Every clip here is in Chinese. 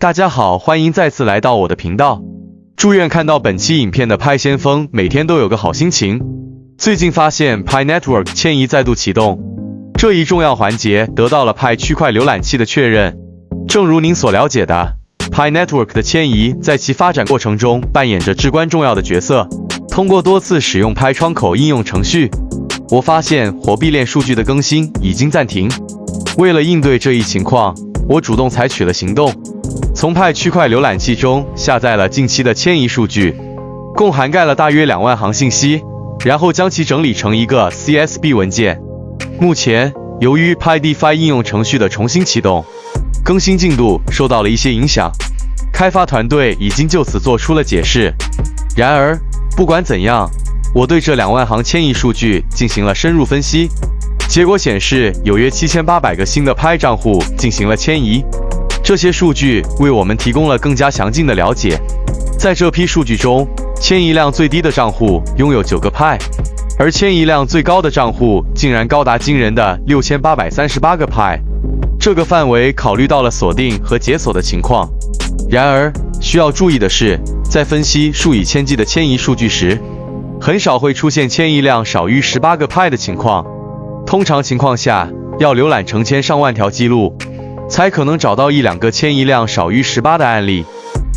大家好，欢迎再次来到我的频道。祝愿看到本期影片的派先锋每天都有个好心情。最近发现 Pi Network 迁移再度启动，这一重要环节得到了 Pi 区块浏览器的确认。正如您所了解的， Pi Network 的迁移在其发展过程中扮演着至关重要的角色。通过多次使用 Pi 窗口应用程序，我发现火币链数据的更新已经暂停。为了应对这一情况，我主动采取了行动，从 Pi 区块浏览器中下载了近期的迁移数据，共涵盖了大约2万行信息，然后将其整理成一个 CSV 文件。目前，由于 PyDefi 应用程序的重新启动，更新进度受到了一些影响，开发团队已经就此做出了解释。然而，不管怎样，我对这2万行迁移数据进行了深入分析，结果显示有约7800个新的 Pi 账户进行了迁移。这些数据为我们提供了更加详尽的了解。在这批数据中，迁移量最低的账户拥有9个 Pi， 而迁移量最高的账户竟然高达惊人的6838个 Pi。这个范围考虑到了锁定和解锁的情况。然而，需要注意的是，在分析数以千计的迁移数据时，很少会出现迁移量少于18个 Pi 的情况。通常情况下，要浏览成千上万条记录，才可能找到1-2个迁移量少于18的案例。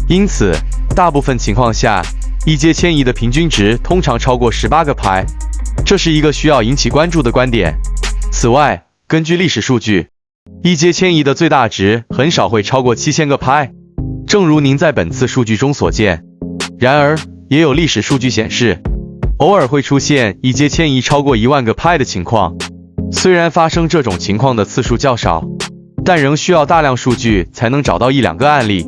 因此，大部分情况下，一阶迁移的平均值通常超过18个 Pi， 这是一个需要引起关注的观点。此外，根据历史数据，一阶迁移的最大值很少会超过7000个 Pi， 正如您在本次数据中所见。然而，也有历史数据显示，偶尔会出现一阶迁移超过1万个 Pi 的情况。虽然发生这种情况的次数较少，但仍需要大量数据才能找到1-2个案例。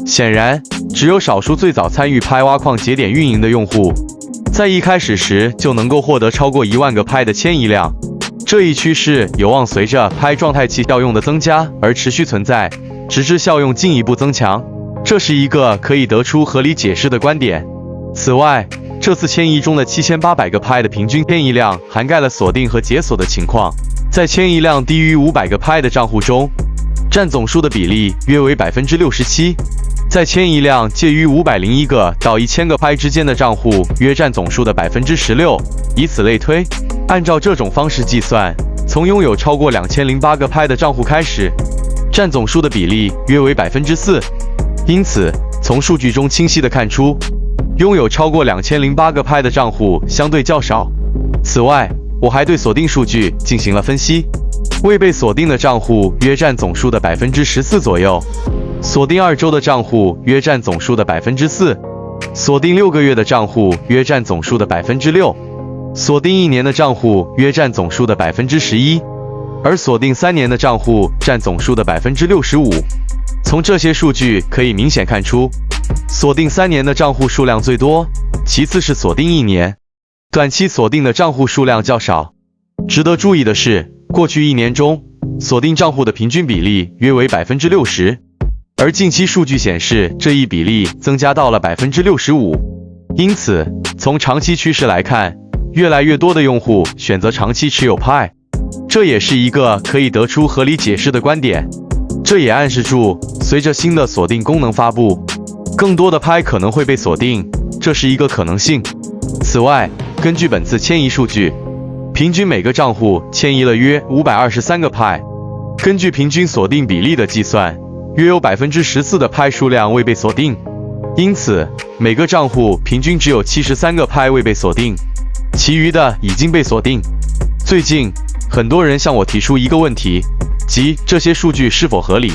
显然，只有少数最早参与 Pi 挖矿节点运营的用户，在一开始时就能够获得超过1万个 Pi 的迁移量。这一趋势有望随着 Pi 状态器效用的增加而持续存在，直至效用进一步增强。这是一个可以得出合理解释的观点。此外，这次迁移中的7800个 Pi 的平均迁移量涵盖了锁定和解锁的情况。在迁移量低于500个 Pi 的账户中，占总数的比例约为 67%。在迁移量介于501个到1000个 Pi 之间的账户约占总数的 16%， 以此类推。按照这种方式计算，从拥有超过2008个 Pi 的账户开始，占总数的比例约为 4%。因此，从数据中清晰地看出，拥有超过2008个 Pi 的账户相对较少。此外，我还对锁定数据进行了分析，未被锁定的账户约占总数的 14% 左右，锁定2周的账户约占总数的 4%， 锁定6个月的账户约占总数的 6%， 锁定1年的账户约占总数的 11%， 而锁定3年的账户占总数的 65%。从这些数据可以明显看出，锁定3年的账户数量最多，其次是锁定1年。短期锁定的账户数量较少。值得注意的是，过去1年中，锁定账户的平均比例约为 60%， 而近期数据显示这一比例增加到了 65%。因此，从长期趋势来看，越来越多的用户选择长期持有 Pi， 这也是一个可以得出合理解释的观点。这也暗示出，随着新的锁定功能发布，更多的 Pi 可能会被锁定，这是一个可能性。此外，根据本次迁移数据，平均每个账户迁移了约523个 Pi。根据平均锁定比例的计算，约有 14% 的 Pi 数量未被锁定，因此每个账户平均只有73个 Pi 未被锁定，其余的已经被锁定。最近，很多人向我提出一个问题，即这些数据是否合理？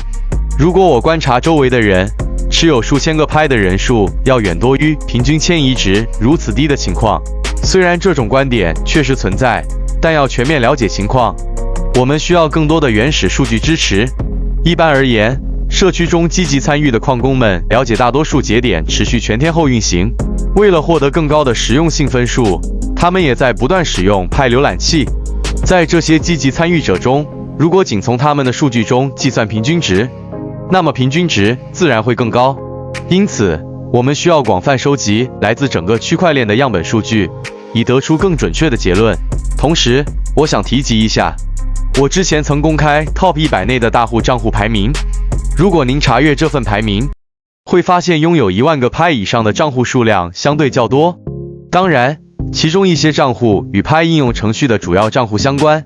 如果我观察周围的人，持有数千个 Pi 的人数要远多于平均迁移值如此低的情况。虽然这种观点确实存在，但要全面了解情况，我们需要更多的原始数据支持。一般而言，社区中积极参与的矿工们了解大多数节点持续全天候运行。为了获得更高的实用性分数，他们也在不断使用 Pi 浏览器。在这些积极参与者中，如果仅从他们的数据中计算平均值，那么平均值自然会更高。因此，我们需要广泛收集来自整个区块链的样本数据，以得出更准确的结论。同时，我想提及一下，我之前曾公开 Top 100内的大户账户排名。如果您查阅这份排名，会发现拥有1万个拍以上的账户数量相对较多。当然，其中一些账户与拍应用程序的主要账户相关，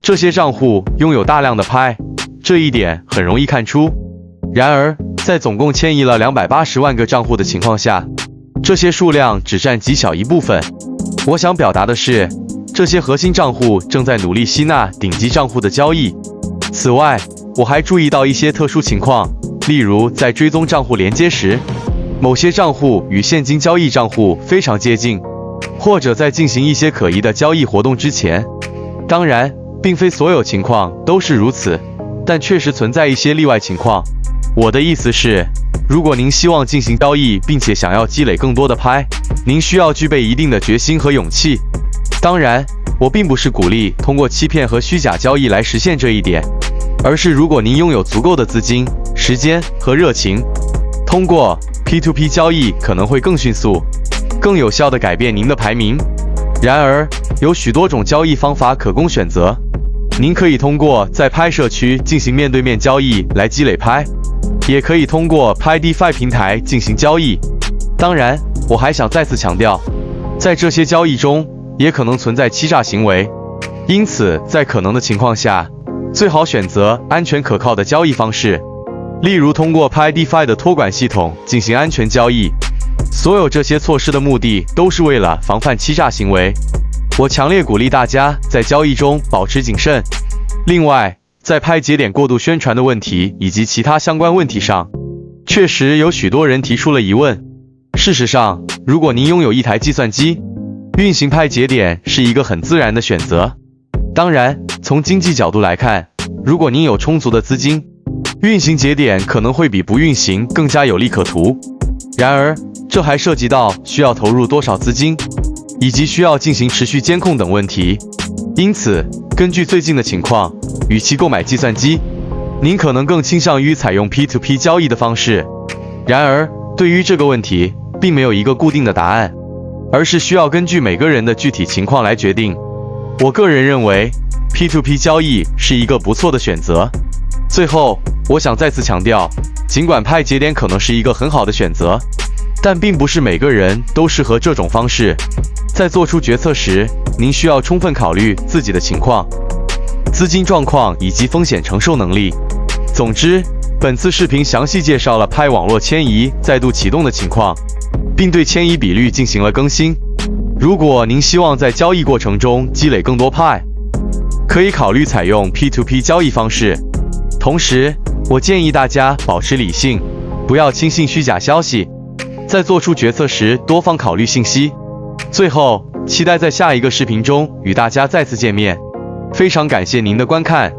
这些账户拥有大量的拍，这一点很容易看出。然而，在总共迁移了280万个账户的情况下，这些数量只占极小一部分。我想表达的是，这些核心账户正在努力吸纳顶级账户的交易。此外，我还注意到一些特殊情况，例如在追踪账户连接时，某些账户与现金交易账户非常接近，或者在进行一些可疑的交易活动之前。当然，并非所有情况都是如此，但确实存在一些例外情况。我的意思是，如果您希望进行交易并且想要积累更多的拍，您需要具备一定的决心和勇气。当然，我并不是鼓励通过欺骗和虚假交易来实现这一点，而是如果您拥有足够的资金、时间和热情，通过 P2P 交易可能会更迅速、更有效地改变您的排名。然而，有许多种交易方法可供选择。您可以通过在拍社区进行面对面交易来积累拍，也可以通过拍 DeFi 平台进行交易。当然，我还想再次强调，在这些交易中也可能存在欺诈行为，因此在可能的情况下，最好选择安全可靠的交易方式，例如通过拍 DeFi 的托管系统进行安全交易。所有这些措施的目的都是为了防范欺诈行为。我强烈鼓励大家在交易中保持谨慎。另外，在拍节点过度宣传的问题以及其他相关问题上，确实有许多人提出了疑问。事实上，如果您拥有一台计算机，运行拍节点是一个很自然的选择。当然，从经济角度来看，如果您有充足的资金，运行节点可能会比不运行更加有利可图。然而，这还涉及到需要投入多少资金，以及需要进行持续监控等问题。因此，根据最近的情况，与其购买计算机，您可能更倾向于采用 P2P 交易的方式。然而，对于这个问题，并没有一个固定的答案，而是需要根据每个人的具体情况来决定。我个人认为 P2P 交易是一个不错的选择。最后，我想再次强调，尽管拍节点可能是一个很好的选择，但并不是每个人都适合这种方式。在做出决策时，您需要充分考虑自己的情况、资金状况以及风险承受能力。总之，本次视频详细介绍了拍网络迁移再度启动的情况，并对迁移比率进行了更新。如果您希望在交易过程中积累更多派，可以考虑采用 P2P 交易方式。同时，我建议大家保持理性，不要轻信虚假消息，在做出决策时多方考虑信息。最后，期待在下一个视频中与大家再次见面。非常感谢您的观看。